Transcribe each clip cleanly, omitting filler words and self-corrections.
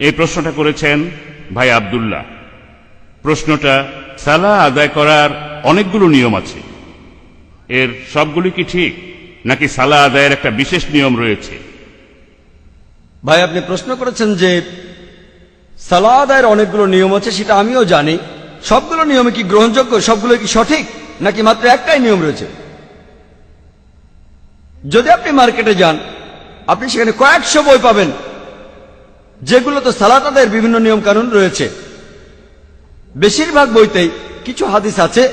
এই প্রশ্নটা করেছেন ভাই আব্দুল্লাহ। প্রশ্নটা, সালাহ আদায় করার অনেকগুলো নিয়ম আছে, এর সবগুলি কি ঠিক, নাকি সালাহ আদায়ের একটা বিশেষ নিয়ম রয়েছে? ভাই, আপনি প্রশ্ন করেছেন যে সালাহ আদায়ের অনেকগুলো নিয়ম আছে, সেটা আমিও জানি। সবগুলো নিয়মে কি গ্রহণযোগ্য, সবগুলো কি সঠিক, নাকি মাত্র একটাই নিয়ম রয়েছে? যদি আপনি মার্কেটে যান, আপনি সেখানে কয়েকশো বই পাবেন যেগুলো তো সালাত আদায়ের বিভিন্ন নিয়ম কানুন রয়েছে। বেশিরভাগ বইতেই কিছু হাদিস আছে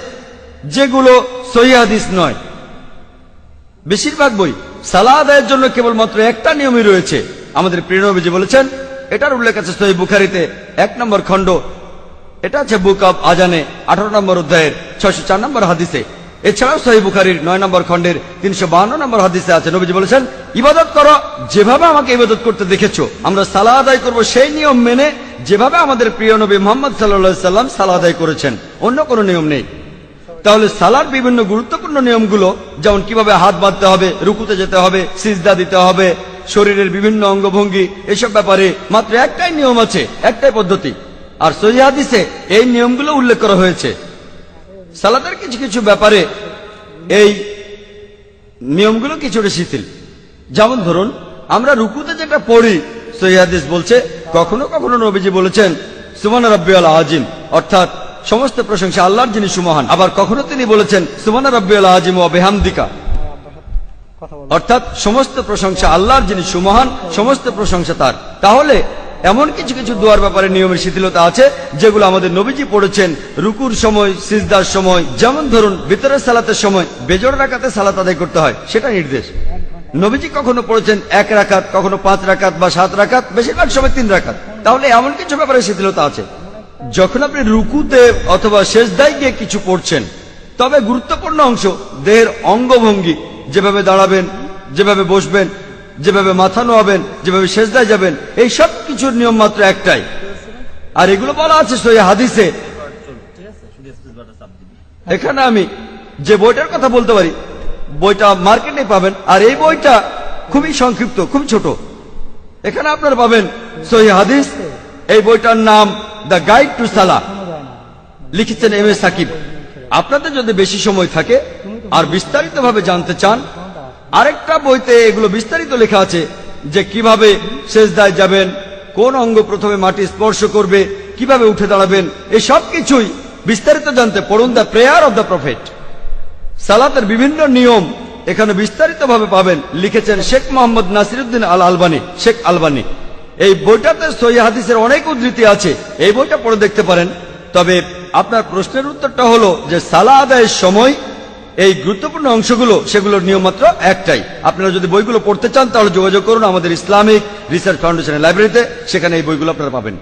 যেগুলো সহিহ হাদিস নয়। বেশিরভাগ বই সালাহ আদায়ের জন্য কেবলমাত্র একটা নিয়মই রয়েছে। আমাদের প্রিয় নবীজি বলেছেন, এটার উল্লেখ আছে সহিহ বুখারীতে 1 নম্বর খণ্ড, এটা আছে বুক অব আজানে 18 নম্বর অধ্যায়ের 604 নম্বর হাদিসে। এছাড়াও সহিহ বুখারীর 9 নম্বর খণ্ডের 352 নম্বর হাদিসে আছে, নবীজি বলেছেন, ইবাদত করো যেভাবে আমাকে ইবাদত করতে দেখেছো। আমরা সালাহ আদায় করব সেই নিয়ম মেনে যেভাবে আমাদের প্রিয় নবী মুহাম্মদ সাল্লাল্লাহু আলাইহি সাল্লাম সালাহ আদায় করেছেন, অন্য কোনো নিয়ম নেই। তাহলে সালার বিভিন্ন গুরুত্বপূর্ণ নিয়মগুলো, যেমন কিভাবে হাত বাঁধতে হবে, রুকুতে যেতে হবে, সিজদা দিতে হবে, শরীরের বিভিন্ন অঙ্গভঙ্গি, এসব ব্যাপারে মাত্র একটাই নিয়ম আছে, একটাই পদ্ধতি। আর সহিহ হাদিসে এই নিয়মগুলো উল্লেখ করা হয়েছে। সালাতের কিছু কিছু ব্যাপারে এই নিয়মগুলো কিছুটা শিথিল। যেমন ধরুন, আমরা রুকুতে যেটা পড়ি, সহিহ হাদিস বলছে, কখনো কখনো নবীজি বলেছেন সুবহান রাব্বিয়াল আযীম, অর্থাৎ সমস্ত প্রশংসা আল্লাহর যিনি সুমহান। আবার কখনো তিনি বলেছেন সুবহান রাব্বিয়াল আযীম ওয়া বিহামদিকা, অর্থাৎ সমস্ত প্রশংসা আল্লাহর যিনি সুমহান, সমস্ত প্রশংসা তার। তাহলে এমন কিছু কিছু দোয়ার ব্যাপারে নিয়মের শিথিলতা আছে যেগুলো আমাদের নবীজি পড়েছেন রুকুর সময়, সিজদার সময়। যেমন ধরুন, ভিতরের সালাতের সময় বেজোড় রাকাতে সালাত আদায় করতে হয়, সেটা নির্দেশ। নবীজি কখনো পড়েছেন 1 রাকাত, কখনো 5 রাকাত বা 7 রাকাত, বেশিরভাগ সময় 3 রাকাত। তাহলে এমন কিছু ব্যাপারে শিথিলতা আছে। যখন আপনি রুকুতে অথবা সেজদায় গিয়ে কিছু পড়ছেন, তবে গুরুত্বপূর্ণ অংশ দেহের অঙ্গভঙ্গি, যেভাবে দাঁড়াবেন, যেভাবে বসবেন, যেভাবে মাথা নোয়াবেন, যেভাবে সেজদায় যাবেন, এই সব কিছুর নিয়ম মাত্র একটাই। আর এগুলো বলা আছে সহিহ হাদিসে। এখানে আমি যে বইটার কথা বলতে পারি, বইটা মার্কেটে পাবেন, আর এই বইটা খুবই সংক্ষিপ্ত, খুবই ছোট। এখানে আপনারা পাবেন সহিহ হাদিস। এই বইটার নাম দ্য গাইড টু সালাহ, লিখেছেন এম এ সাকিব। আপনাদের যদি বেশি সময় থাকে আর বিস্তারিতভাবে জানতে চান, আরেকটা বইতে এগুলো বিস্তারিত লেখা আছে যে কিভাবে সেজদায় যাবেন, কোন অঙ্গ প্রথমে মাটি স্পর্শ করবে, কিভাবে উঠে দাঁড়াবেন, এই সব কিছুই বিস্তারিত জানতে পড়ুন the prayer of the prophet. সালাতের বিভিন্ন নিয়ম এখানে বিস্তারিতভাবে পাবেন, লিখেছেন শেখ মোহাম্মদ নাসিরউদ্দিন আল আলবানী, শেখ আলবানী। এই বইটাতে সহিহ হাদিসের অনেক উদ্ধৃতি আছে, এই বইটা পড়ে দেখতে পারেন। তবে আপনার প্রশ্নের উত্তরটা হলো যে সালাহ আদায়ের সময় এই গুরুত্বপূর্ণ অংশগুলো, সেগুলোর নিয়ম মাত্র একটাই। আপনারা যদি বইগুলো পড়তে চান তাহলে যোগাযোগ করুন আমাদের ইসলামিক রিসার্চ ফাউন্ডেশনের লাইব্রেরিতে, সেখানে এই বইগুলো আপনারা পাবেন।